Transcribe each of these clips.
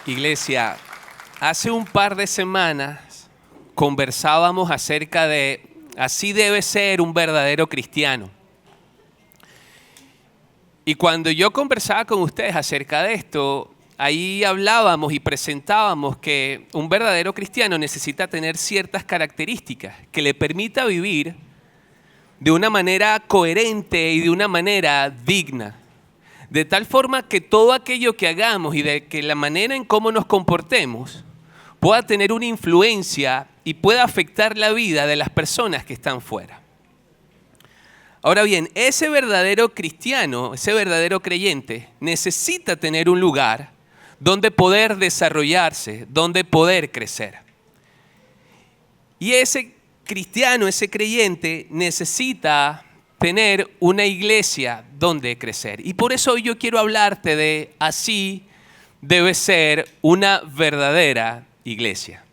Iglesia, hace un par de semanas conversábamos acerca de así debe ser un verdadero cristiano. Y cuando yo conversaba con ustedes acerca de esto, ahí hablábamos y presentábamos que un verdadero cristiano necesita tener ciertas características que le permita vivir de una manera coherente y de una manera digna. De tal forma que todo aquello que hagamos y de que la manera en cómo nos comportemos pueda tener una influencia y pueda afectar la vida de las personas que están fuera. Ahora bien, ese verdadero cristiano, ese verdadero creyente, necesita tener un lugar donde poder desarrollarse, donde poder crecer. Y ese cristiano, ese creyente, necesita tener una iglesia donde crecer. Y por eso hoy yo quiero hablarte de así debe ser una verdadera iglesia.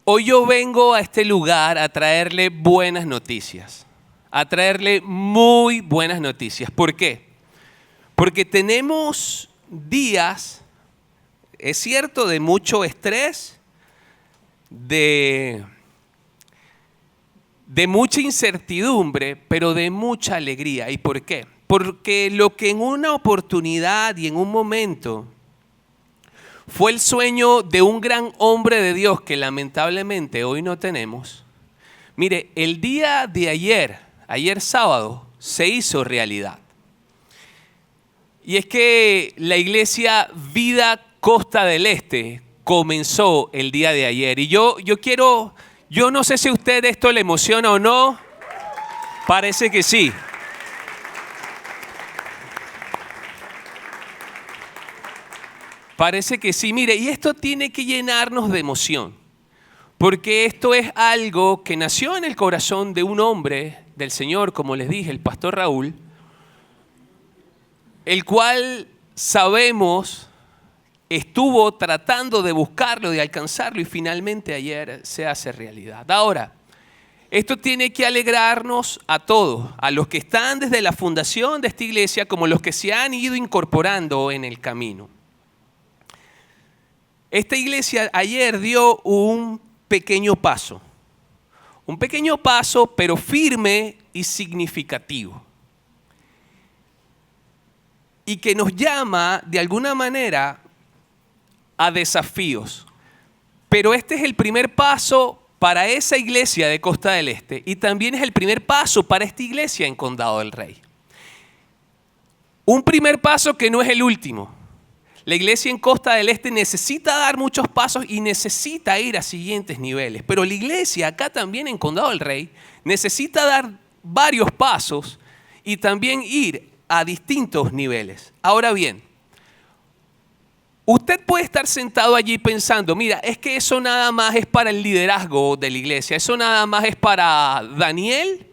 Hoy yo vengo a este lugar a traerle buenas noticias, a traerle muy buenas noticias. ¿Por qué? Porque tenemos días, es cierto, de mucho estrés, de mucha incertidumbre, pero de mucha alegría. ¿Y por qué? Porque lo que en una oportunidad y en un momento fue el sueño de un gran hombre de Dios que lamentablemente hoy no tenemos. Mire, el día de ayer sábado, se hizo realidad. Y es que la iglesia Vida Costa del Este comenzó el día de ayer. Y yo no sé si a usted esto le emociona o no. Parece que sí. Parece que sí. Mire, y esto tiene que llenarnos de emoción. Porque esto es algo que nació en el corazón de un hombre del Señor, como les dije, el pastor Raúl, el cual sabemos estuvo tratando de buscarlo, de alcanzarlo y finalmente ayer se hace realidad. Ahora, esto tiene que alegrarnos a todos, a los que están desde la fundación de esta iglesia como los que se han ido incorporando en el camino. Esta iglesia ayer dio un pequeño paso pero firme y significativo. Y que nos llama de alguna manera a desafíos. Pero este es el primer paso para esa iglesia de Costa del Este y también es el primer paso para esta iglesia en Condado del Rey. Un primer paso que no es el último. La iglesia en Costa del Este necesita dar muchos pasos y necesita ir a siguientes niveles. Pero la iglesia acá también en Condado del Rey necesita dar varios pasos y también ir a distintos niveles. Ahora bien, usted puede estar sentado allí pensando, mira, es que eso nada más es para el liderazgo de la iglesia, eso nada más es para Daniel,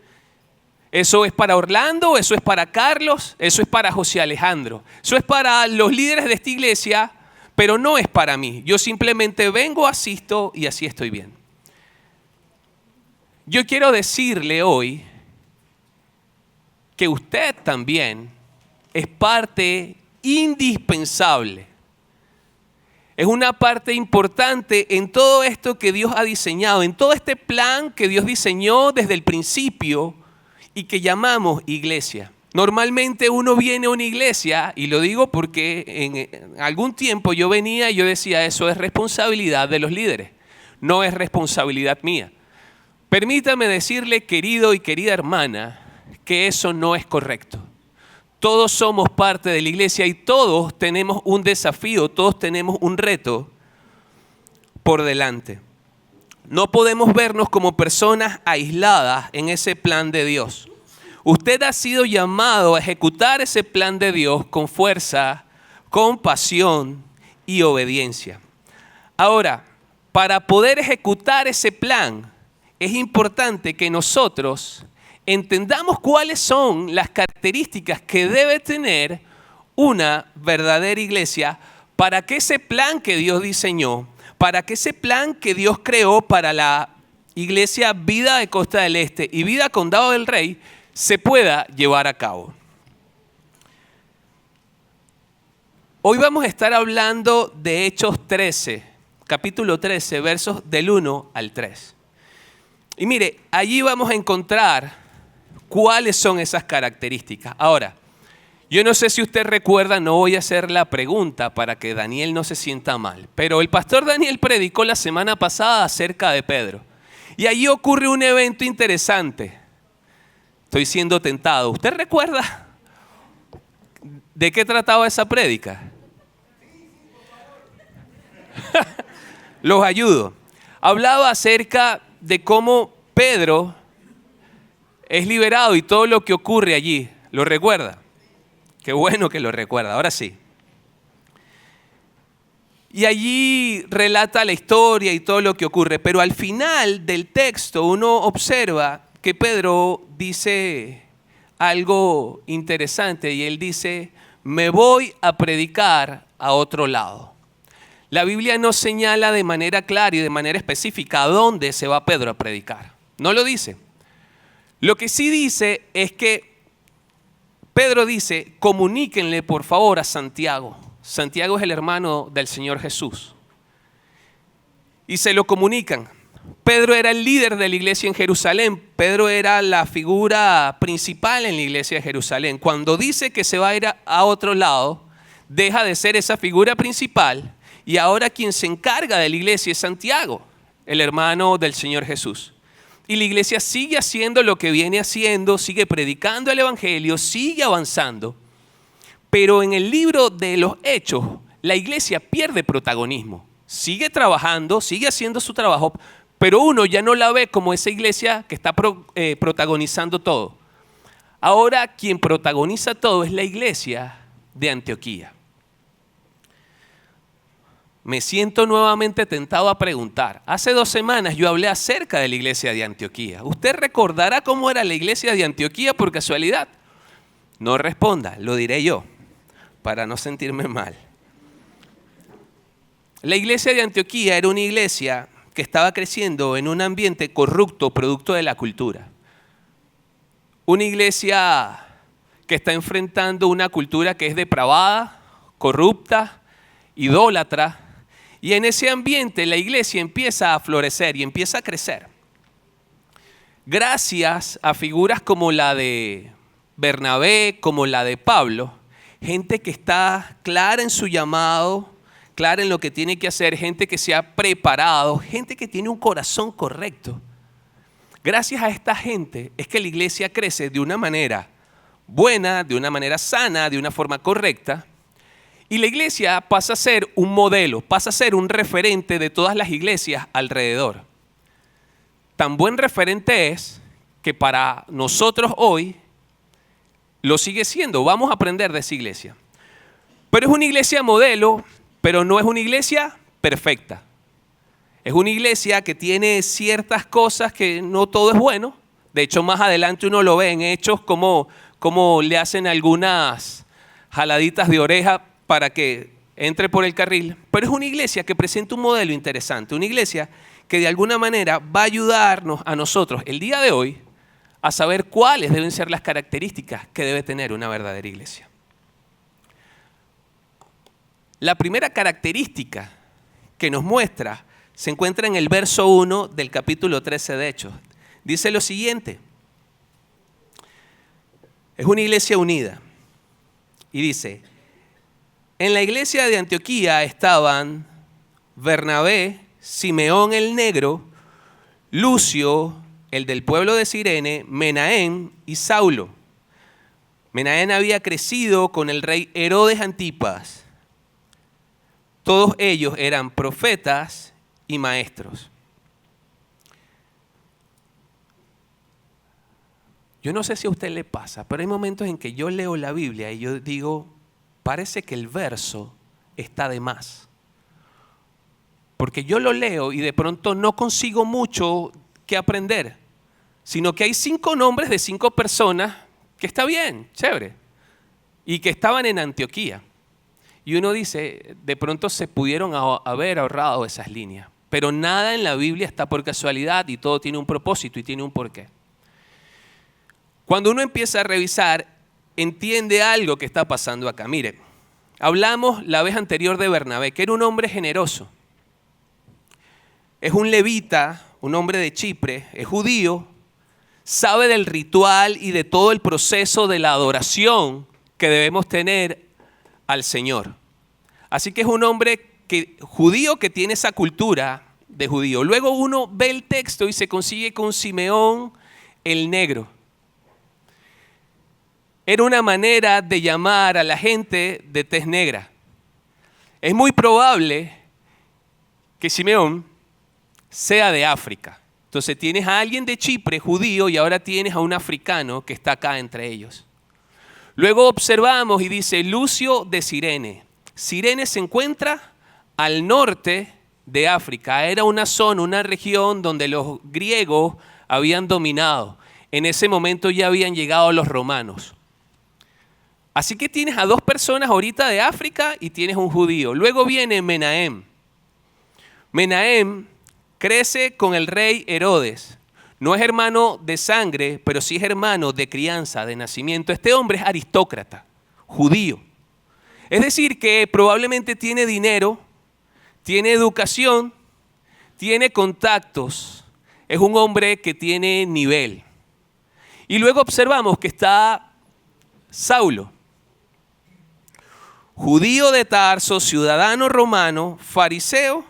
eso es para Orlando, eso es para Carlos, eso es para José Alejandro, eso es para los líderes de esta iglesia, pero no es para mí. Yo simplemente vengo, asisto y así estoy bien. Yo quiero decirle hoy que usted también es parte indispensable. Es una parte importante en todo esto que Dios ha diseñado, en todo este plan que Dios diseñó desde el principio y que llamamos iglesia. Normalmente uno viene a una iglesia, y lo digo porque en algún tiempo yo venía y yo decía, eso es responsabilidad de los líderes, no es responsabilidad mía. Permítame decirle, querido y querida hermana, que eso no es correcto. Todos somos parte de la iglesia y todos tenemos un desafío, todos tenemos un reto por delante. No podemos vernos como personas aisladas en ese plan de Dios. Usted ha sido llamado a ejecutar ese plan de Dios con fuerza, con pasión y obediencia. Ahora, para poder ejecutar ese plan, es importante que nosotros entendamos cuáles son las características que debe tener una verdadera iglesia para que ese plan que Dios diseñó, para que ese plan que Dios creó para la iglesia Vida de Costa del Este y Vida Condado del Rey se pueda llevar a cabo. Hoy vamos a estar hablando de Hechos 13, capítulo 13, versos del 1 al 3. Y mire, allí vamos a encontrar cuáles son esas características. Ahora, yo no sé si usted recuerda, no voy a hacer la pregunta para que Daniel no se sienta mal, pero el pastor Daniel predicó la semana pasada acerca de Pedro. Y allí ocurre un evento interesante. Estoy siendo tentado. ¿Usted recuerda de qué trataba esa prédica? Los ayudo. Hablaba acerca de cómo Pedro es liberado y todo lo que ocurre allí. ¿Lo recuerda? Qué bueno que lo recuerda. Ahora sí. Y allí relata la historia y todo lo que ocurre. Pero al final del texto uno observa que Pedro dice algo interesante. Y él dice, me voy a predicar a otro lado. La Biblia no señala de manera clara y de manera específica a dónde se va Pedro a predicar. No lo dice. Lo que sí dice es que Pedro dice, comuníquenle por favor a Santiago. Santiago es el hermano del Señor Jesús. Y se lo comunican. Pedro era el líder de la iglesia en Jerusalén. Pedro era la figura principal en la iglesia de Jerusalén. Cuando dice que se va a ir a otro lado, deja de ser esa figura principal. Y ahora quien se encarga de la iglesia es Santiago, el hermano del Señor Jesús. Y la iglesia sigue haciendo lo que viene haciendo, sigue predicando el evangelio, sigue avanzando. Pero en el libro de los Hechos, la iglesia pierde protagonismo. Sigue trabajando, sigue haciendo su trabajo, pero uno ya no la ve como esa iglesia que está protagonizando todo. Ahora quien protagoniza todo es la iglesia de Antioquía. Me siento nuevamente tentado a preguntar. Hace 2 semanas yo hablé acerca de la iglesia de Antioquía. ¿Usted recordará cómo era la iglesia de Antioquía por casualidad? No responda, lo diré yo, para no sentirme mal. La iglesia de Antioquía era una iglesia que estaba creciendo en un ambiente corrupto, producto de la cultura. Una iglesia que está enfrentando una cultura que es depravada, corrupta, idólatra. Y en ese ambiente la iglesia empieza a florecer y empieza a crecer. Gracias a figuras como la de Bernabé, como la de Pablo, gente que está clara en su llamado, clara en lo que tiene que hacer, gente que se ha preparado, gente que tiene un corazón correcto. Gracias a esta gente es que la iglesia crece de una manera buena, de una manera sana, de una forma correcta. Y la iglesia pasa a ser un modelo, pasa a ser un referente de todas las iglesias alrededor. Tan buen referente es que para nosotros hoy lo sigue siendo. Vamos a aprender de esa iglesia. Pero es una iglesia modelo, pero no es una iglesia perfecta. Es una iglesia que tiene ciertas cosas que no todo es bueno. De hecho, más adelante uno lo ve en Hechos como le hacen algunas jaladitas de oreja para que entre por el carril, pero es una iglesia que presenta un modelo interesante, una iglesia que de alguna manera va a ayudarnos a nosotros el día de hoy a saber cuáles deben ser las características que debe tener una verdadera iglesia. La primera característica que nos muestra se encuentra en el verso 1 del capítulo 13 de Hechos. Dice lo siguiente, es una iglesia unida y dice, en la iglesia de Antioquía estaban Bernabé, Simeón el negro, Lucio, el del pueblo de Cirene, Menahem y Saulo. Menahem había crecido con el rey Herodes Antipas. Todos ellos eran profetas y maestros. Yo no sé si a usted le pasa, pero hay momentos en que yo leo la Biblia y yo digo, parece que el verso está de más. Porque yo lo leo y de pronto no consigo mucho que aprender, sino que hay 5 nombres de 5 personas que está bien, chévere, y que estaban en Antioquía. Y uno dice, de pronto se pudieron haber ahorrado esas líneas, pero nada en la Biblia está por casualidad y todo tiene un propósito y tiene un porqué. Cuando uno empieza a revisar, entiende algo que está pasando acá. Mire, Hablamos la vez anterior de Bernabé, que era un hombre generoso. Es un levita, un hombre de Chipre, es judío, sabe del ritual y de todo el proceso de la adoración que debemos tener al Señor. Así que es un hombre judío que tiene esa cultura de judío. Luego uno ve el texto y se consigue con Simeón el negro. Era una manera de llamar a la gente de tez negra. Es muy probable que Simeón sea de África. Entonces tienes a alguien de Chipre, judío, y ahora tienes a un africano que está acá entre ellos. Luego observamos y dice Lucio de Cirene. Cirene se encuentra al norte de África. Era una zona, una región donde los griegos habían dominado. En ese momento ya habían llegado los romanos. Así que tienes a dos personas ahorita de África y tienes un judío. Luego viene Menahem. Menahem crece con el rey Herodes. No es hermano de sangre, pero sí es hermano de crianza, de nacimiento. Este hombre es aristócrata, judío. Es decir, que probablemente tiene dinero, tiene educación, tiene contactos. Es un hombre que tiene nivel. Y luego observamos que está Saulo. Judío de Tarso, ciudadano romano, fariseo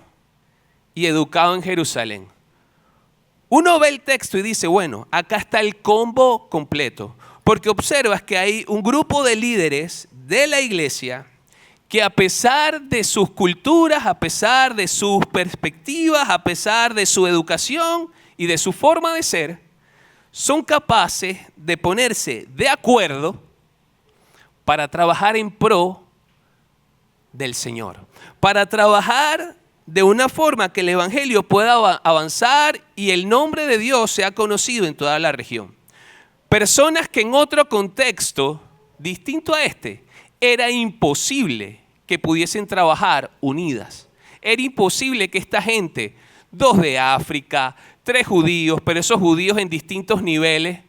y educado en Jerusalén. Uno ve el texto y dice, bueno, acá está el combo completo, porque observas que hay un grupo de líderes de la iglesia que a pesar de sus culturas, a pesar de sus perspectivas, a pesar de su educación y de su forma de ser, son capaces de ponerse de acuerdo para trabajar en pro del Señor, para trabajar de una forma que el evangelio pueda avanzar y el nombre de Dios sea conocido en toda la región. Personas que en otro contexto distinto a este era imposible que pudiesen trabajar unidas. Era imposible que esta gente, dos de África, tres judíos, pero esos judíos en distintos niveles,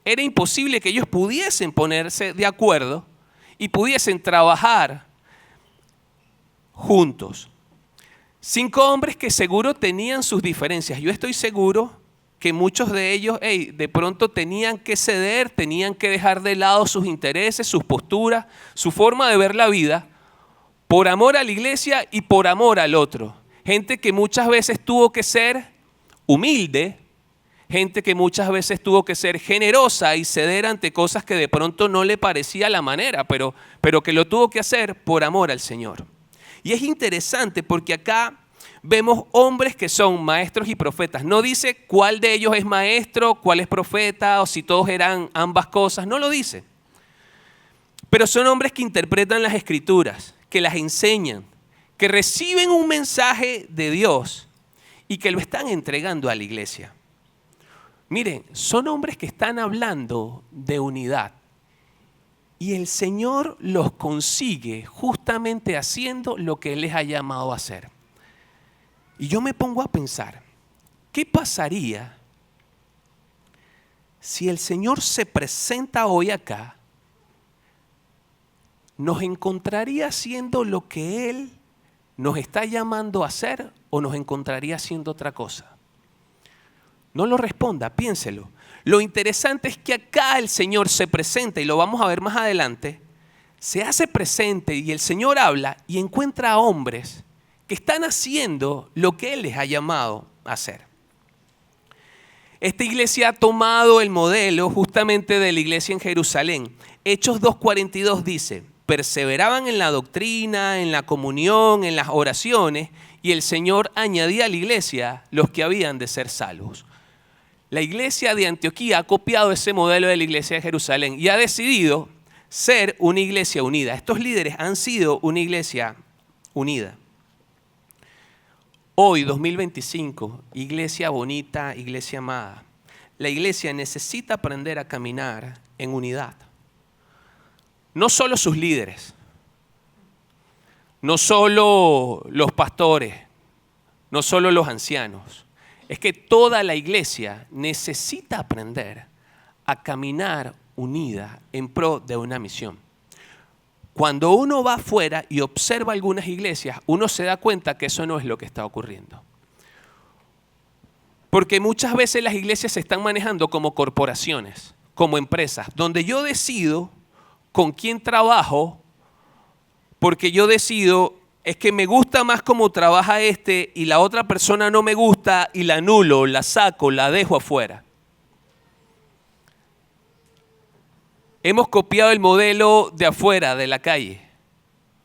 era imposible que ellos pudiesen ponerse de acuerdo y pudiesen trabajar juntos. 5 hombres que seguro tenían sus diferencias. Yo estoy seguro que muchos de ellos de pronto tenían que ceder, tenían que dejar de lado sus intereses, sus posturas, su forma de ver la vida, por amor a la iglesia y por amor al otro. Gente que muchas veces tuvo que ser humilde, gente que muchas veces tuvo que ser generosa y ceder ante cosas que de pronto no le parecía la manera, pero que lo tuvo que hacer por amor al Señor. Y es interesante porque acá vemos hombres que son maestros y profetas. No dice cuál de ellos es maestro, cuál es profeta o si todos eran ambas cosas. No lo dice. Pero son hombres que interpretan las escrituras, que las enseñan, que reciben un mensaje de Dios y que lo están entregando a la iglesia. Miren, son hombres que están hablando de unidad. Y el Señor los consigue justamente haciendo lo que Él les ha llamado a hacer. Y yo me pongo a pensar, ¿qué pasaría si el Señor se presenta hoy acá? ¿Nos encontraría haciendo lo que Él nos está llamando a hacer o nos encontraría haciendo otra cosa? No lo responda, piénselo. Lo interesante es que acá el Señor se presenta, y lo vamos a ver más adelante, se hace presente y el Señor habla y encuentra a hombres que están haciendo lo que Él les ha llamado a hacer. Esta iglesia ha tomado el modelo justamente de la iglesia en Jerusalén. Hechos 2:42 dice, perseveraban en la doctrina, en la comunión, en las oraciones, y el Señor añadía a la iglesia los que habían de ser salvos. La iglesia de Antioquía ha copiado ese modelo de la iglesia de Jerusalén y ha decidido ser una iglesia unida. Estos líderes han sido una iglesia unida. Hoy, 2025, iglesia bonita, iglesia amada, la iglesia necesita aprender a caminar en unidad. No solo sus líderes, no solo los pastores, no solo los ancianos. Es que toda la iglesia necesita aprender a caminar unida en pro de una misión. Cuando uno va afuera y observa algunas iglesias, uno se da cuenta que eso no es lo que está ocurriendo. Porque muchas veces las iglesias se están manejando como corporaciones, como empresas, donde yo decido con quién trabajo, porque yo decido, es que me gusta más cómo trabaja este y la otra persona no me gusta y la anulo, la saco, la dejo afuera. Hemos copiado el modelo de afuera, de la calle.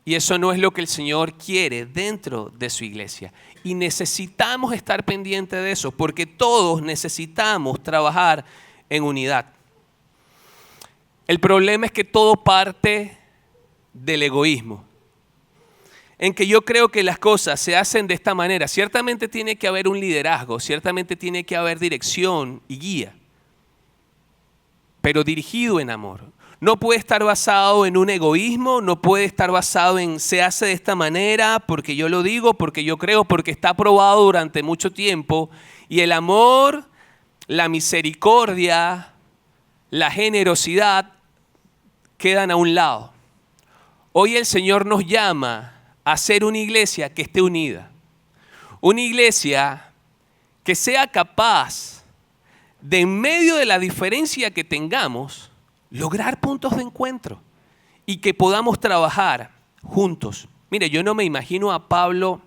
Y eso no es lo que el Señor quiere dentro de su iglesia. Y necesitamos estar pendientes de eso, porque todos necesitamos trabajar en unidad. El problema es que todo parte del egoísmo. En que yo creo que las cosas se hacen de esta manera. Ciertamente tiene que haber un liderazgo, ciertamente tiene que haber dirección y guía, pero dirigido en amor. No puede estar basado en un egoísmo, no puede estar basado en se hace de esta manera porque yo lo digo, porque yo creo, porque está probado durante mucho tiempo. Y el amor, la misericordia, la generosidad quedan a un lado. Hoy el Señor nos llama a ser una iglesia que esté unida. Una iglesia que sea capaz de, en medio de la diferencia que tengamos, lograr puntos de encuentro y que podamos trabajar juntos. Mire, yo no me imagino a Pablo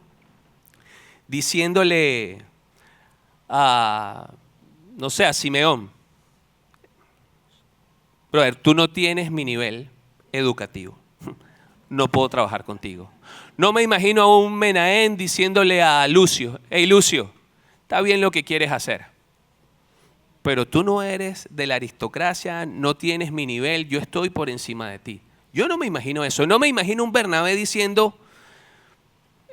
diciéndole a Simeón: brother, tú no tienes mi nivel educativo, no puedo trabajar contigo. No me imagino a un Menahem diciéndole a Lucio: hey Lucio, está bien lo que quieres hacer, pero tú no eres de la aristocracia, no tienes mi nivel, yo estoy por encima de ti. Yo no me imagino eso. No me imagino un Bernabé diciendo: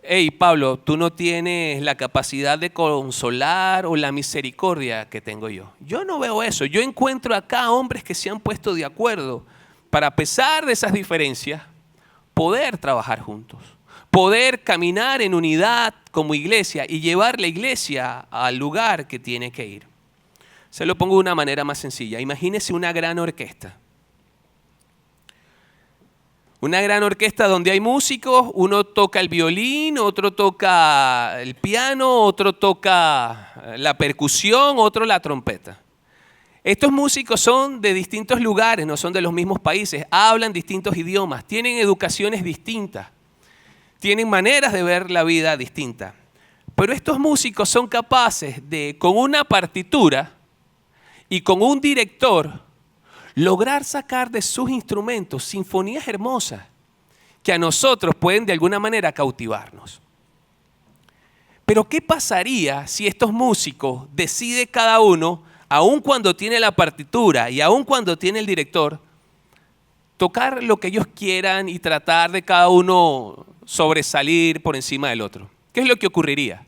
hey Pablo, tú no tienes la capacidad de consolar o la misericordia que tengo yo. Yo no veo eso. Yo encuentro acá hombres que se han puesto de acuerdo para, a pesar de esas diferencias, poder trabajar juntos, poder caminar en unidad como iglesia y llevar la iglesia al lugar que tiene que ir. Se lo pongo de una manera más sencilla. Imagínese una gran orquesta. Una gran orquesta donde hay músicos, uno toca el violín, otro toca el piano, otro toca la percusión, otro la trompeta. Estos músicos son de distintos lugares, no son de los mismos países, hablan distintos idiomas, tienen educaciones distintas, tienen maneras de ver la vida distintas. Pero estos músicos son capaces de, con una partitura y con un director, lograr sacar de sus instrumentos sinfonías hermosas que a nosotros pueden de alguna manera cautivarnos. Pero ¿qué pasaría si estos músicos deciden cada uno, aun cuando tiene la partitura y aun cuando tiene el director, tocar lo que ellos quieran y tratar de cada uno sobresalir por encima del otro? ¿Qué es lo que ocurriría?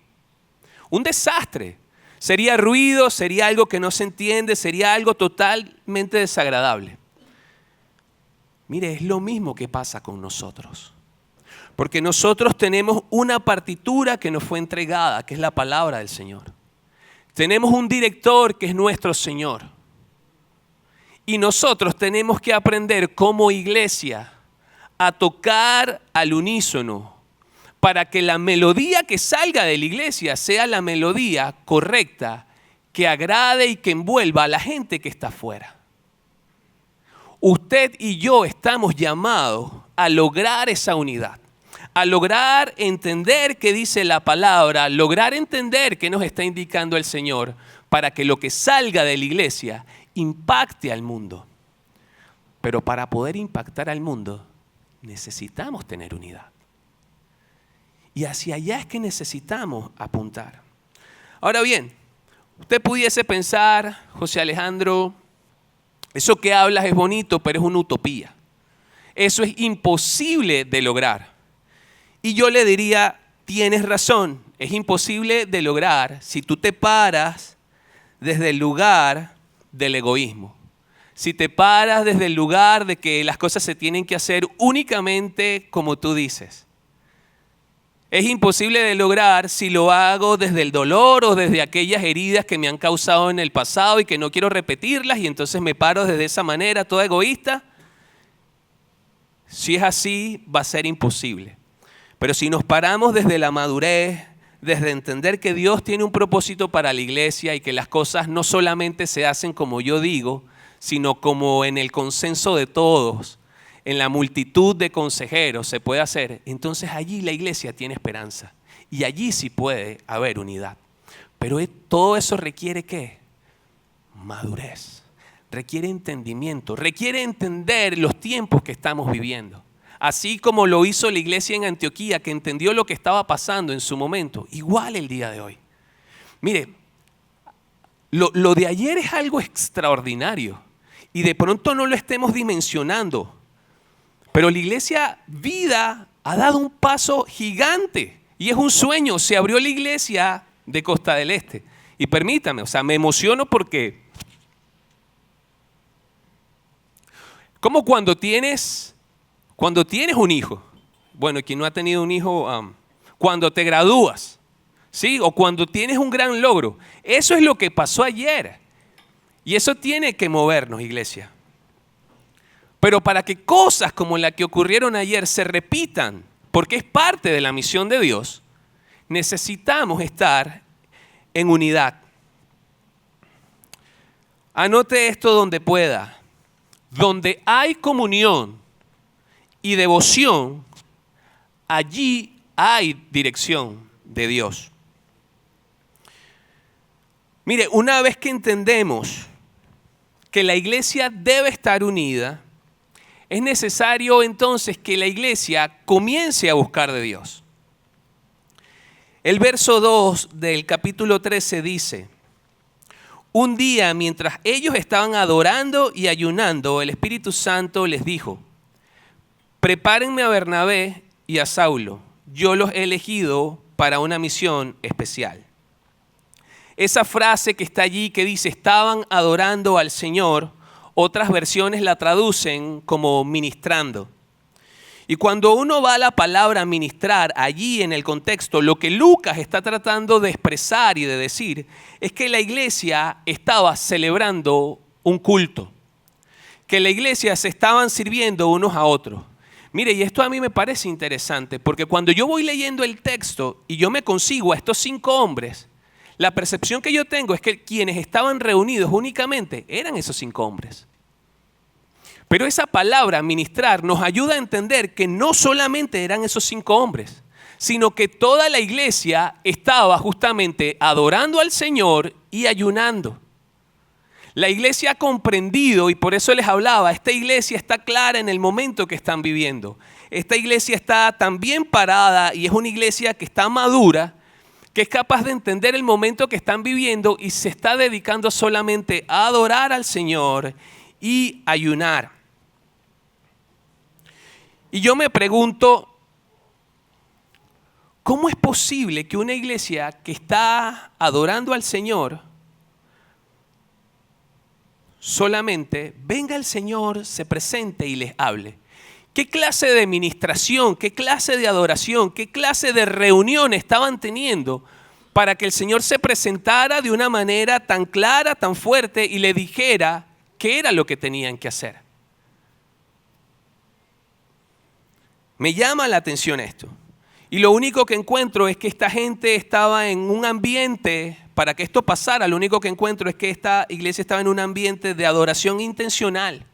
Un desastre. Sería ruido, sería algo que no se entiende, sería algo totalmente desagradable. Mire, es lo mismo que pasa con nosotros. Porque nosotros tenemos una partitura que nos fue entregada, que es la palabra del Señor. Tenemos un director que es nuestro Señor. Y nosotros tenemos que aprender como iglesia a tocar al unísono, para que la melodía que salga de la iglesia sea la melodía correcta, que agrade y que envuelva a la gente que está afuera. Usted y yo estamos llamados a lograr esa unidad, a lograr entender qué dice la palabra, lograr entender qué nos está indicando el Señor, para que lo que salga de la iglesia impacte al mundo. Pero para poder impactar al mundo, necesitamos tener unidad. Y hacia allá es que necesitamos apuntar. Ahora bien, usted pudiese pensar: José Alejandro, eso que hablas es bonito, pero es una utopía. Eso es imposible de lograr. Y yo le diría: tienes razón, es imposible de lograr si tú te paras desde el lugar del egoísmo. Si te paras desde el lugar de que las cosas se tienen que hacer únicamente como tú dices. Es imposible de lograr si lo hago desde el dolor o desde aquellas heridas que me han causado en el pasado y que no quiero repetirlas, y entonces me paro desde esa manera, toda egoísta. Si es así, va a ser imposible. Pero si nos paramos desde la madurez, desde entender que Dios tiene un propósito para la iglesia y que las cosas no solamente se hacen como yo digo, sino como en el consenso de todos, en la multitud de consejeros se puede hacer, entonces allí la iglesia tiene esperanza y allí sí puede haber unidad. Pero todo eso requiere ¿qué? Madurez, requiere entendimiento, requiere entender los tiempos que estamos viviendo. Así como lo hizo la iglesia en Antioquía, que entendió lo que estaba pasando en su momento, igual el día de hoy. Mire, lo de ayer es algo extraordinario y de pronto no lo estemos dimensionando. Pero la iglesia Vida ha dado un paso gigante y es un sueño. Se abrió la iglesia de Costa del Este. Y permítame, me emociono porque como cuando tienes un hijo, bueno, quien no ha tenido un hijo, cuando te gradúas, ¿sí? O cuando tienes un gran logro. Eso es lo que pasó ayer. Y eso tiene que movernos, iglesia. Pero para que cosas como la que ocurrieron ayer se repitan, porque es parte de la misión de Dios, necesitamos estar en unidad. Anote esto donde pueda. Donde hay comunión y devoción, allí hay dirección de Dios. Mire, una vez que entendemos que la iglesia debe estar unida, es necesario entonces que la iglesia comience a buscar de Dios. El verso 2 del capítulo 13 dice: un día mientras ellos estaban adorando y ayunando, el Espíritu Santo les dijo: prepárenme a Bernabé y a Saulo, yo los he elegido para una misión especial. Esa frase que está allí que dice estaban adorando al Señor, otras versiones la traducen como ministrando. Y cuando uno va a la palabra ministrar, allí en el contexto, lo que Lucas está tratando de expresar y de decir es que la iglesia estaba celebrando un culto, que la iglesia se estaban sirviendo unos a otros. Mire, y esto a mí me parece interesante, porque cuando yo voy leyendo el texto y yo me consigo a estos 5 hombres, la percepción que yo tengo es que quienes estaban reunidos únicamente eran esos 5 hombres. Pero esa palabra, ministrar, nos ayuda a entender que no solamente eran esos 5 hombres, sino que toda la iglesia estaba justamente adorando al Señor y ayunando. La iglesia ha comprendido, y por eso les hablaba, esta iglesia está clara en el momento que están viviendo. Esta iglesia está tan bien parada y es una iglesia que está madura, que es capaz de entender el momento que están viviendo y se está dedicando solamente a adorar al Señor y ayunar. Y yo me pregunto, ¿cómo es posible que una iglesia que está adorando al Señor solamente venga el Señor, se presente y les hable? ¿Qué clase de ministración, qué clase de adoración, qué clase de reunión estaban teniendo para que el Señor se presentara de una manera tan clara, tan fuerte y le dijera qué era lo que tenían que hacer? Me llama la atención esto. Y lo único que encuentro es que esta gente estaba en un ambiente, para que esto pasara, lo único que encuentro es que esta iglesia estaba en un ambiente de adoración intencional.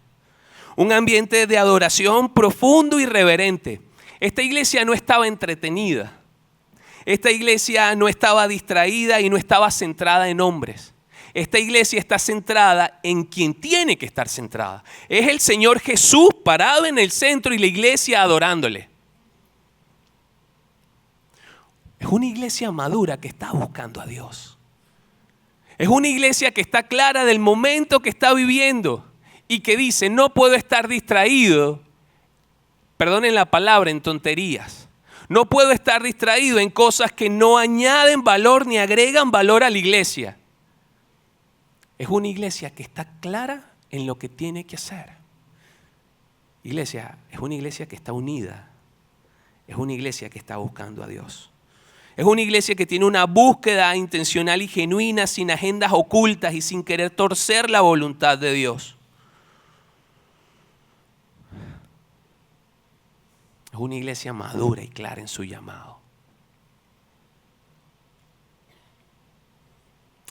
Un ambiente de adoración profundo y reverente. Esta iglesia no estaba entretenida. Esta iglesia no estaba distraída y no estaba centrada en hombres. Esta iglesia está centrada en quien tiene que estar centrada. Es el Señor Jesús parado en el centro y la iglesia adorándole. Es una iglesia madura que está buscando a Dios. Es una iglesia que está clara del momento que está viviendo y que dice, no puedo estar distraído, perdonen la palabra, en tonterías. No puedo estar distraído en cosas que no añaden valor ni agregan valor a la iglesia. Es una iglesia que está clara en lo que tiene que hacer. Iglesia, es una iglesia que está unida. Es una iglesia que está buscando a Dios. Es una iglesia que tiene una búsqueda intencional y genuina, sin agendas ocultas y sin querer torcer la voluntad de Dios. Es una iglesia madura y clara en su llamado.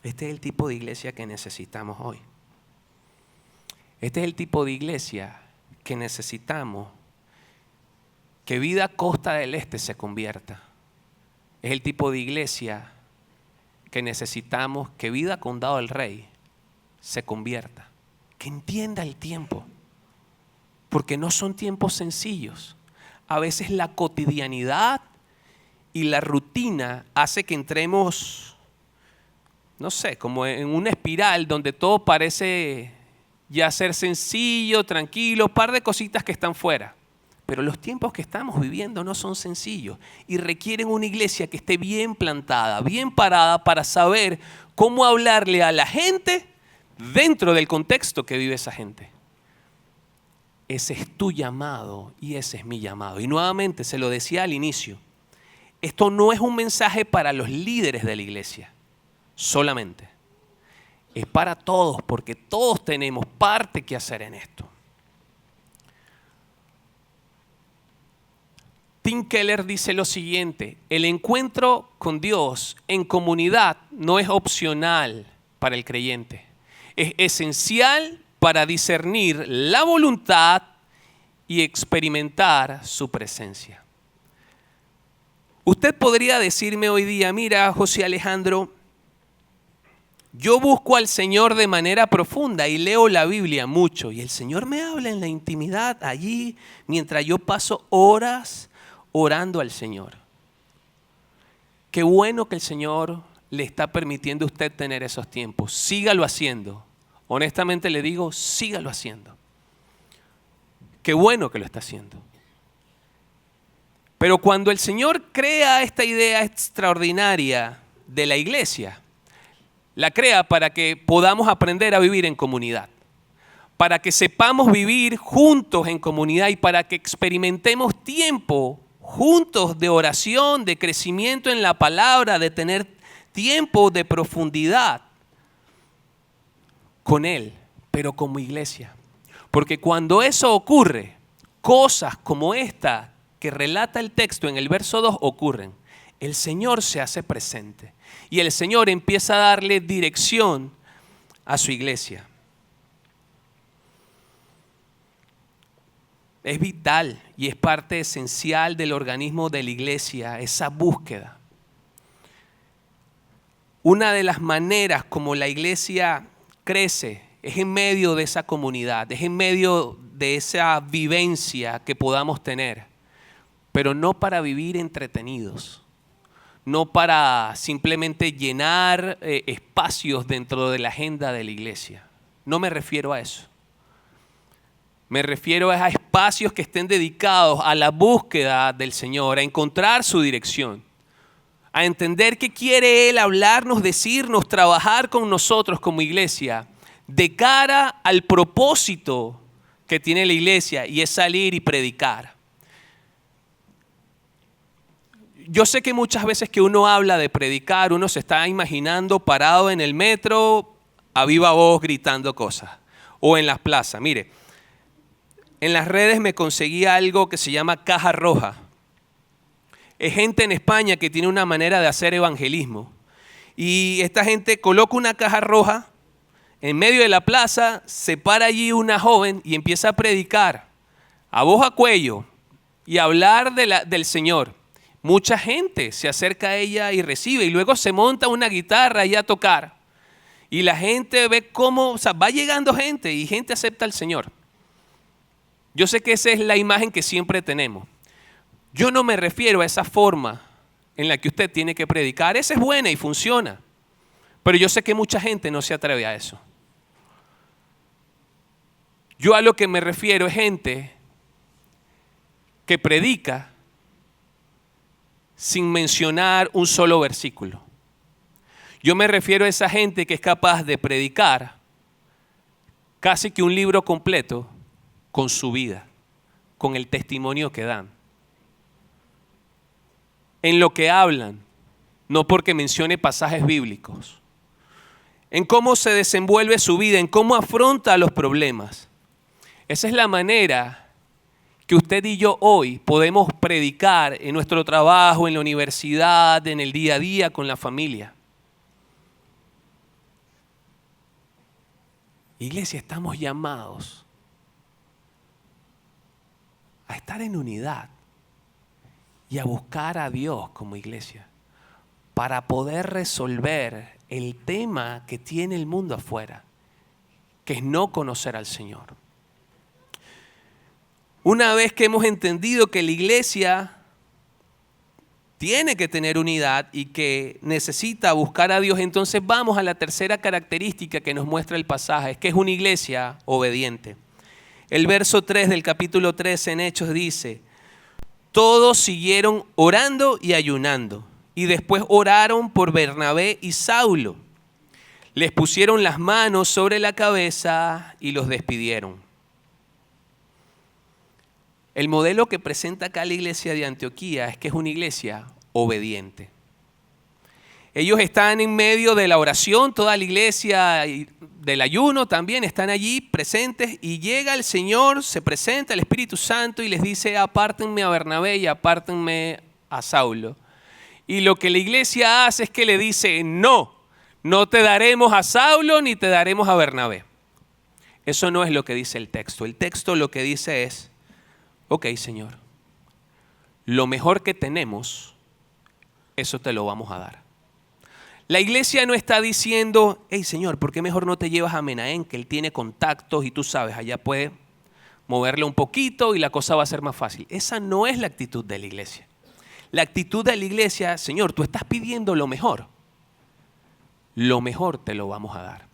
Este es el tipo de iglesia que necesitamos hoy. Este es el tipo de iglesia que necesitamos que Vida Costa del Este se convierta. Es el tipo de iglesia que necesitamos que Vida Condado del Rey se convierta. Que entienda el tiempo. Porque no son tiempos sencillos. A veces la cotidianidad y la rutina hace que entremos, no sé, como en una espiral donde todo parece ya ser sencillo, tranquilo, par de cositas que están fuera. Pero los tiempos que estamos viviendo no son sencillos y requieren una iglesia que esté bien plantada, bien parada para saber cómo hablarle a la gente dentro del contexto que vive esa gente. Ese es tu llamado y ese es mi llamado. Y nuevamente, se lo decía al inicio, esto no es un mensaje para los líderes de la iglesia solamente. Es para todos, porque todos tenemos parte que hacer en esto. Tim Keller dice lo siguiente: el encuentro con Dios en comunidad no es opcional para el creyente. Es esencial para discernir la voluntad y experimentar su presencia. Usted podría decirme hoy día: mira, José Alejandro, yo busco al Señor de manera profunda y leo la Biblia mucho y el Señor me habla en la intimidad allí mientras yo paso horas orando al Señor. Qué bueno que el Señor le está permitiendo a usted tener esos tiempos. Sígalo haciendo. Honestamente le digo, sígalo haciendo. Qué bueno que lo está haciendo. Pero cuando el Señor crea esta idea extraordinaria de la iglesia, la crea para que podamos aprender a vivir en comunidad, para que sepamos vivir juntos en comunidad y para que experimentemos tiempo juntos de oración, de crecimiento en la palabra, de tener tiempo de profundidad con Él, pero como iglesia. Porque cuando eso ocurre, cosas como esta que relata el texto en el verso 2 ocurren. El Señor se hace presente y el Señor empieza a darle dirección a su iglesia. Es vital y es parte esencial del organismo de la iglesia, esa búsqueda. Una de las maneras como la iglesia crece es en medio de esa comunidad, es en medio de esa vivencia que podamos tener, pero no para vivir entretenidos, no para simplemente llenar espacios dentro de la agenda de la iglesia. No me refiero a eso. Me refiero a espacios que estén dedicados a la búsqueda del Señor, a encontrar su dirección, a entender qué quiere Él hablarnos, decirnos, trabajar con nosotros como iglesia, de cara al propósito que tiene la iglesia, y es salir y predicar. Yo sé que muchas veces que uno habla de predicar, uno se está imaginando parado en el metro a viva voz gritando cosas, o en las plazas. Mire, en las redes me conseguí algo que se llama caja roja. Es gente en España que tiene una manera de hacer evangelismo. Y esta gente coloca una caja roja en medio de la plaza, se para allí una joven y empieza a predicar a voz a cuello y a hablar del Señor. Mucha gente se acerca a ella y recibe, y luego se monta una guitarra y a tocar. Y la gente ve cómo, va llegando gente y gente acepta al Señor. Yo sé que esa es la imagen que siempre tenemos. Yo no me refiero a esa forma en la que usted tiene que predicar. Esa es buena y funciona. Pero yo sé que mucha gente no se atreve a eso. Yo a lo que me refiero es gente que predica sin mencionar un solo versículo. Yo me refiero a esa gente que es capaz de predicar casi que un libro completo con su vida, con el testimonio que dan. En lo que hablan, no porque mencione pasajes bíblicos. En cómo se desenvuelve su vida, en cómo afronta los problemas. Esa es la manera que usted y yo hoy podemos predicar en nuestro trabajo, en la universidad, en el día a día, con la familia. Iglesia, estamos llamados a estar en unidad y a buscar a Dios como iglesia para poder resolver el tema que tiene el mundo afuera, que es no conocer al Señor. Una vez que hemos entendido que la iglesia tiene que tener unidad y que necesita buscar a Dios, entonces vamos a la tercera característica que nos muestra el pasaje, es que es una iglesia obediente. El verso 3 del capítulo 13 en Hechos dice: todos siguieron orando y ayunando, y después oraron por Bernabé y Saulo. Les pusieron las manos sobre la cabeza y los despidieron. El modelo que presenta acá la iglesia de Antioquía es que es una iglesia obediente. Ellos están en medio de la oración, toda la iglesia del ayuno también están allí presentes, y llega el Señor, se presenta el Espíritu Santo y les dice: apártenme a Bernabé y apártenme a Saulo. Y lo que la iglesia hace es que le dice: no te daremos a Saulo ni te daremos a Bernabé. Eso no es lo que dice el texto. El texto lo que dice es: ok, Señor, lo mejor que tenemos, eso te lo vamos a dar. La iglesia no está diciendo: hey, Señor, ¿por qué mejor no te llevas a Menahem, que él tiene contactos y tú sabes, allá puede moverle un poquito y la cosa va a ser más fácil? Esa no es la actitud de la iglesia. La actitud de la iglesia: Señor, tú estás pidiendo lo mejor te lo vamos a dar.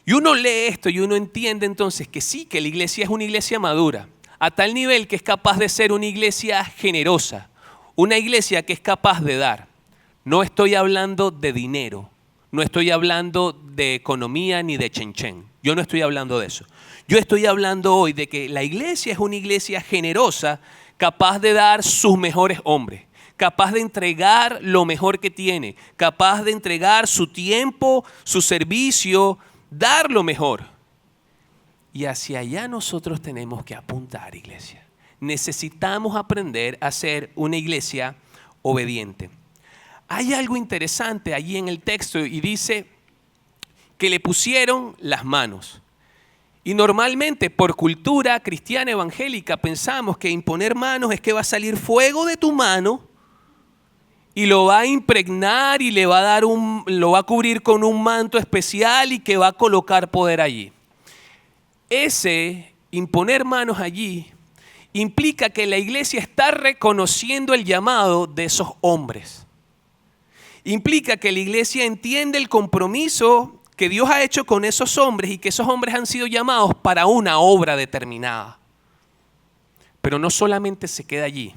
Y uno lee esto y uno entiende entonces que sí, que la iglesia es una iglesia madura, a tal nivel que es capaz de ser una iglesia generosa, una iglesia que es capaz de dar. No estoy hablando de dinero, no estoy hablando de economía ni de chenchen. Yo no estoy hablando de eso. Yo estoy hablando hoy de que la iglesia es una iglesia generosa, capaz de dar sus mejores hombres, capaz de entregar lo mejor que tiene, capaz de entregar su tiempo, su servicio, dar lo mejor. Y hacia allá nosotros tenemos que apuntar, iglesia. Necesitamos aprender a ser una iglesia obediente. Hay algo interesante allí en el texto y dice que le pusieron las manos. Y normalmente por cultura cristiana evangélica pensamos que imponer manos es que va a salir fuego de tu mano y lo va a impregnar y lo va a cubrir con un manto especial y que va a colocar poder allí. Ese imponer manos allí implica que la iglesia está reconociendo el llamado de esos hombres. Implica que la iglesia entiende el compromiso que Dios ha hecho con esos hombres y que esos hombres han sido llamados para una obra determinada. Pero no solamente se queda allí,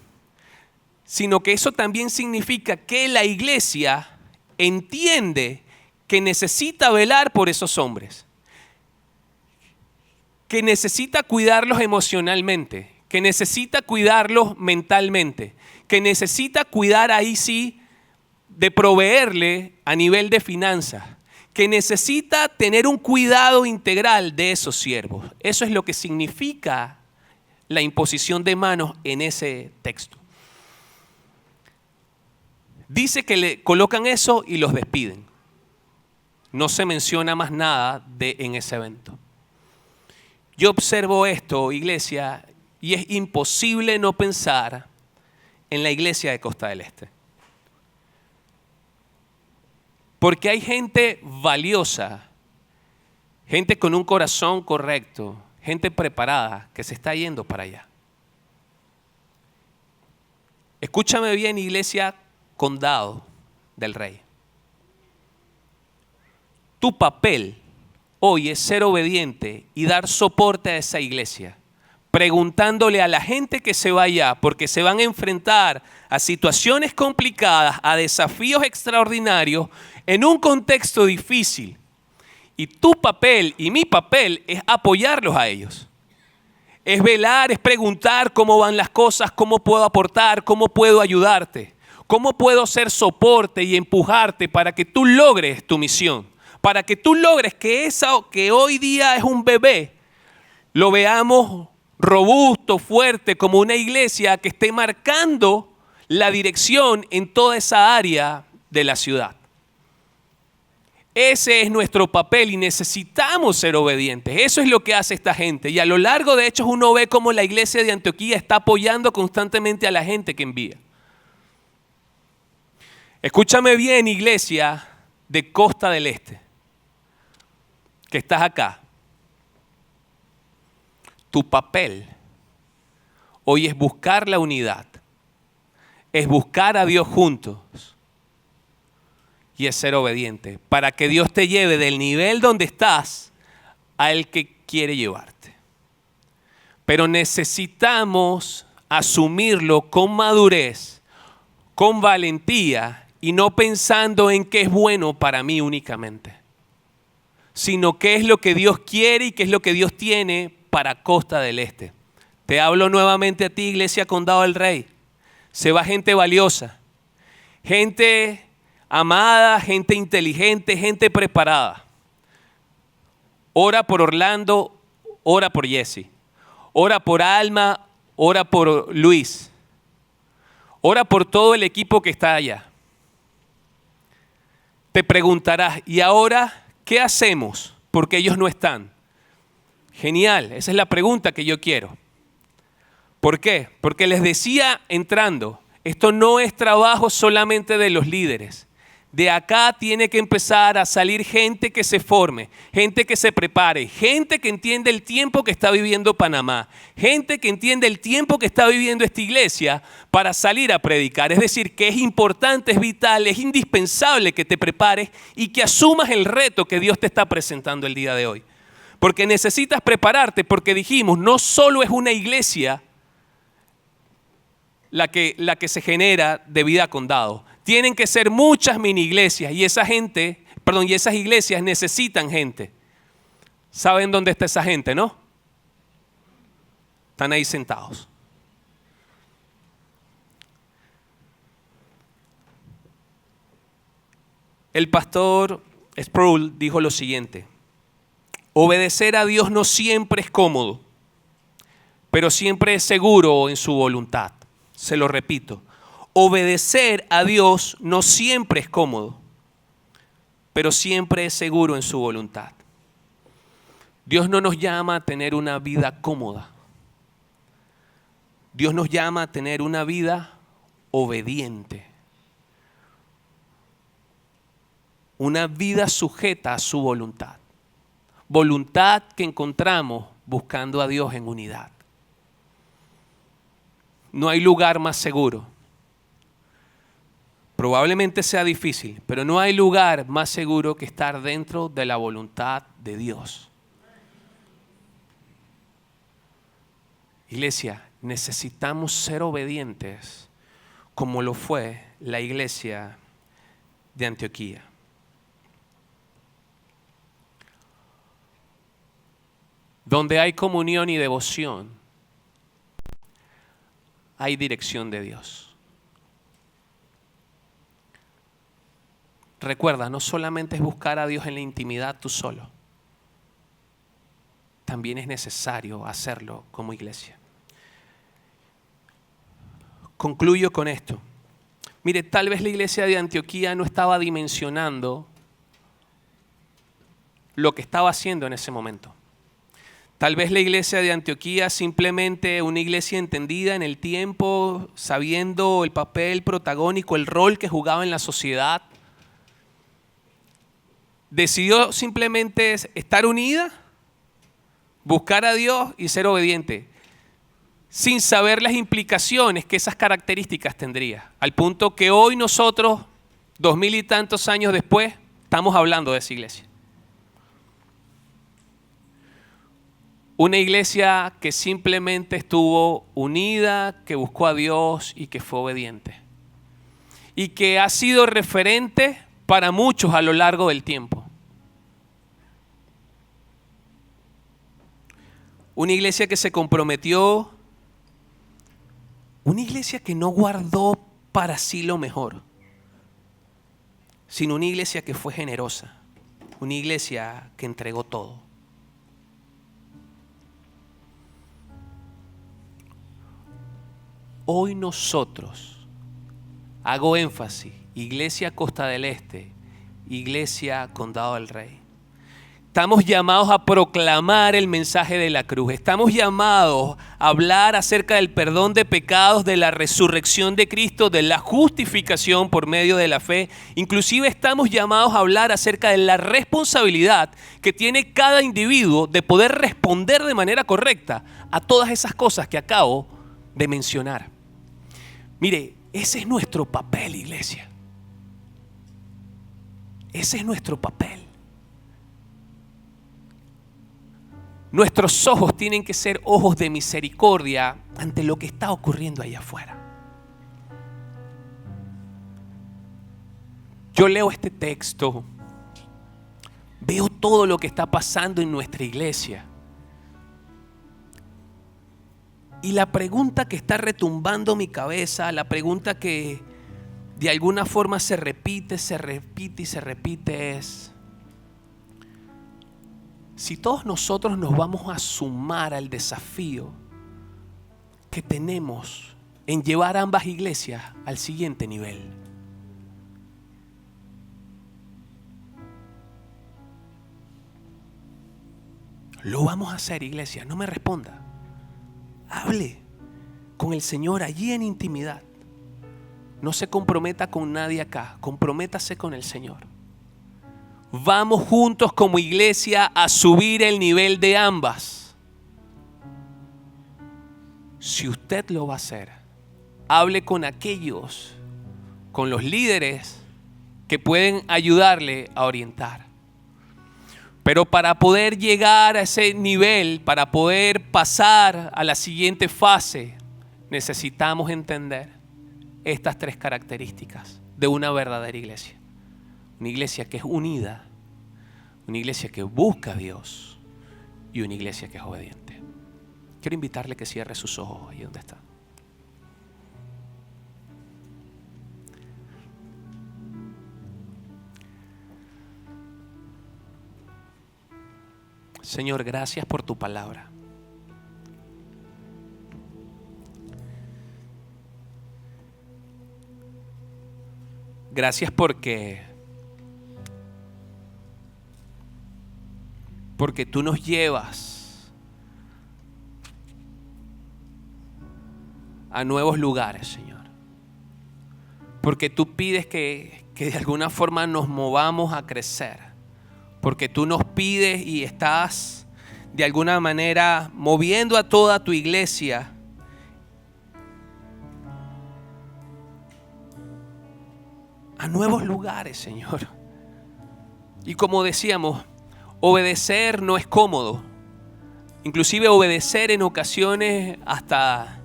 sino que eso también significa que la iglesia entiende que necesita velar por esos hombres, que necesita cuidarlos emocionalmente, que necesita cuidarlos mentalmente, que necesita cuidar ahí sí de proveerle a nivel de finanzas, que necesita tener un cuidado integral de esos siervos. Eso es lo que significa la imposición de manos en ese texto. Dice que le colocan eso y los despiden. No se menciona más nada en ese evento. Yo observo esto, iglesia, y es imposible no pensar en la iglesia de Costa del Este. Porque hay gente valiosa, gente con un corazón correcto, gente preparada que se está yendo para allá. Escúchame bien, iglesia Condado del Rey. Tu papel hoy es ser obediente y dar soporte a esa iglesia, preguntándole a la gente que se va allá, porque se van a enfrentar a situaciones complicadas, a desafíos extraordinarios, en un contexto difícil. Y tu papel y mi papel es apoyarlos a ellos. Es velar, es preguntar cómo van las cosas, cómo puedo aportar, cómo puedo ayudarte, cómo puedo ser soporte y empujarte para que tú logres tu misión, para que tú logres que eso que hoy día es un bebé, lo veamos robusto, fuerte, como una iglesia que esté marcando la dirección en toda esa área de la ciudad. Ese es nuestro papel y necesitamos ser obedientes. Eso es lo que hace esta gente. Y a lo largo de Hechos uno ve cómo la iglesia de Antioquía está apoyando constantemente a la gente que envía. Escúchame bien, iglesia de Costa del Este, que estás acá. Tu papel hoy es buscar la unidad, es buscar a Dios juntos y es ser obediente para que Dios te lleve del nivel donde estás al que quiere llevarte. Pero necesitamos asumirlo con madurez, con valentía y no pensando en qué es bueno para mí únicamente, sino qué es lo que Dios quiere y qué es lo que Dios tiene para Costa del Este. Te hablo nuevamente a ti, Iglesia Condado del Rey. Se va gente valiosa, gente amada, gente inteligente, gente preparada. Ora por Orlando, ora por Jesse. Ora por Alma, ora por Luis. Ora por todo el equipo que está allá. Te preguntarás, ¿y ahora qué hacemos? Porque ellos no están. Genial, esa es la pregunta que yo quiero. ¿Por qué? Porque les decía entrando, esto no es trabajo solamente de los líderes. De acá tiene que empezar a salir gente que se forme, gente que se prepare, gente que entiende el tiempo que está viviendo Panamá, gente que entiende el tiempo que está viviendo esta iglesia para salir a predicar. Es decir, que es importante, es vital, es indispensable que te prepares y que asumas el reto que Dios te está presentando el día de hoy. Porque necesitas prepararte, porque dijimos, no solo es una iglesia la que se genera de Vida Condado. Tienen que ser muchas mini iglesias y esas iglesias necesitan gente. ¿Saben dónde está esa gente, no? Están ahí sentados. El pastor Sproul dijo lo siguiente: obedecer a Dios no siempre es cómodo, pero siempre es seguro en su voluntad. Se lo repito. Obedecer a Dios no siempre es cómodo, pero siempre es seguro en su voluntad. Dios no nos llama a tener una vida cómoda. Dios nos llama a tener una vida obediente. Una vida sujeta a su voluntad. Voluntad que encontramos buscando a Dios en unidad. No hay lugar más seguro. Probablemente sea difícil, pero no hay lugar más seguro que estar dentro de la voluntad de Dios. Iglesia, necesitamos ser obedientes como lo fue la iglesia de Antioquía. Donde hay comunión y devoción, hay dirección de Dios. Recuerda, no solamente es buscar a Dios en la intimidad tú solo. También es necesario hacerlo como iglesia. Concluyo con esto. Mire, tal vez la iglesia de Antioquía no estaba dimensionando lo que estaba haciendo en ese momento. Tal vez la iglesia de Antioquía, simplemente una iglesia entendida en el tiempo, sabiendo el papel protagónico, el rol que jugaba en la sociedad, decidió simplemente estar unida, buscar a Dios y ser obediente, sin saber las implicaciones que esas características tendrían. Al punto que hoy nosotros, 2000 y tantos años después, estamos hablando de esa iglesia. Una iglesia que simplemente estuvo unida, que buscó a Dios y que fue obediente. Y que ha sido referente para muchos a lo largo del tiempo. Una iglesia que se comprometió, una iglesia que no guardó para sí lo mejor, sino una iglesia que fue generosa, una iglesia que entregó todo. hoy nosotros, hago énfasis, Iglesia Costa del Este, Iglesia Condado del Rey, estamos llamados a proclamar el mensaje de la cruz. Estamos llamados a hablar acerca del perdón de pecados, de la resurrección de Cristo, de la justificación por medio de la fe. Inclusive estamos llamados a hablar acerca de la responsabilidad que tiene cada individuo de poder responder de manera correcta a todas esas cosas que acabo de mencionar. Mire, ese es nuestro papel, iglesia. Ese es nuestro papel. Nuestros ojos tienen que ser ojos de misericordia ante lo que está ocurriendo allá afuera. Yo leo este texto, veo todo lo que está pasando en nuestra iglesia. Y la pregunta que está retumbando mi cabeza, la pregunta que de alguna forma se repite es: si todos nosotros nos vamos a sumar al desafío que tenemos en llevar a ambas iglesias al siguiente nivel. Lo vamos a hacer, iglesia. No me responda. Hable con el Señor allí en intimidad. No se comprometa con nadie acá. Comprométase con el Señor. Vamos juntos como iglesia a subir el nivel de ambas. Si usted lo va a hacer, hable con aquellos, con los líderes que pueden ayudarle a orientar. Pero para poder llegar a ese nivel, para poder pasar a la siguiente fase, necesitamos entender estas tres características de una verdadera iglesia. Una iglesia que es unida, una iglesia que busca a Dios y una iglesia que es obediente. Quiero invitarle que cierre sus ojos ahí donde está. Señor, gracias por tu palabra. Gracias porque tú nos llevas a nuevos lugares, Señor. Porque tú pides que de alguna forma nos movamos a crecer. Porque tú nos pides y estás de alguna manera moviendo a toda tu iglesia a nuevos lugares, Señor. Y como decíamos, obedecer no es cómodo. Inclusive obedecer en ocasiones hasta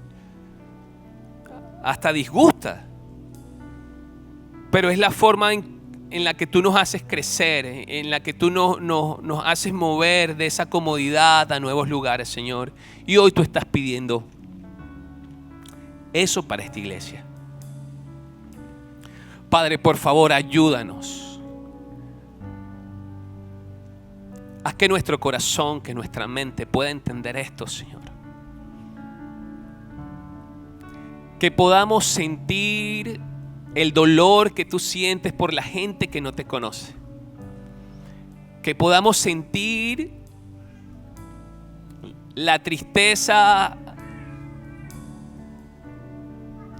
disgusta. Pero es la forma en la que tú nos haces crecer, en la que tú nos haces mover de esa comodidad a nuevos lugares, Señor. Y hoy tú estás pidiendo eso para esta iglesia. Padre, por favor, ayúdanos. Haz que nuestro corazón, que nuestra mente pueda entender esto, Señor. Que podamos sentir el dolor que tú sientes por la gente que no te conoce. Que podamos sentir la tristeza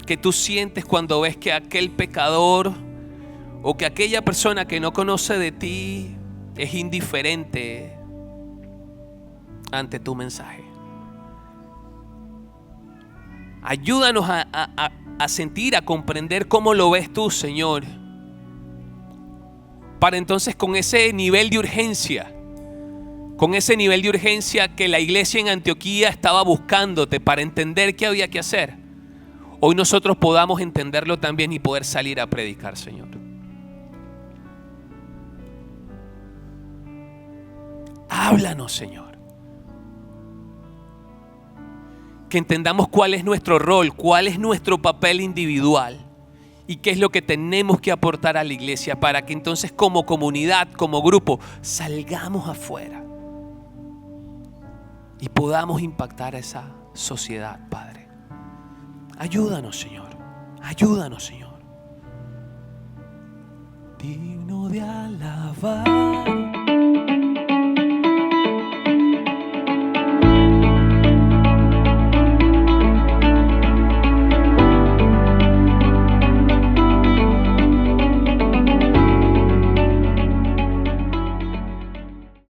que tú sientes cuando ves que aquel pecador o que aquella persona que no conoce de ti es indiferente ante tu mensaje. Ayúdanos a sentir, a comprender cómo lo ves tú, Señor, para entonces con ese nivel de urgencia que la iglesia en Antioquía estaba buscándote para entender qué había que hacer, hoy nosotros podamos entenderlo también y poder salir a predicar, Señor. Háblanos, Señor. Que entendamos cuál es nuestro rol, cuál es nuestro papel individual y qué es lo que tenemos que aportar a la iglesia para que entonces como comunidad, como grupo, salgamos afuera y podamos impactar a esa sociedad, Padre. Ayúdanos, Señor. Ayúdanos, Señor. Digno de alabar.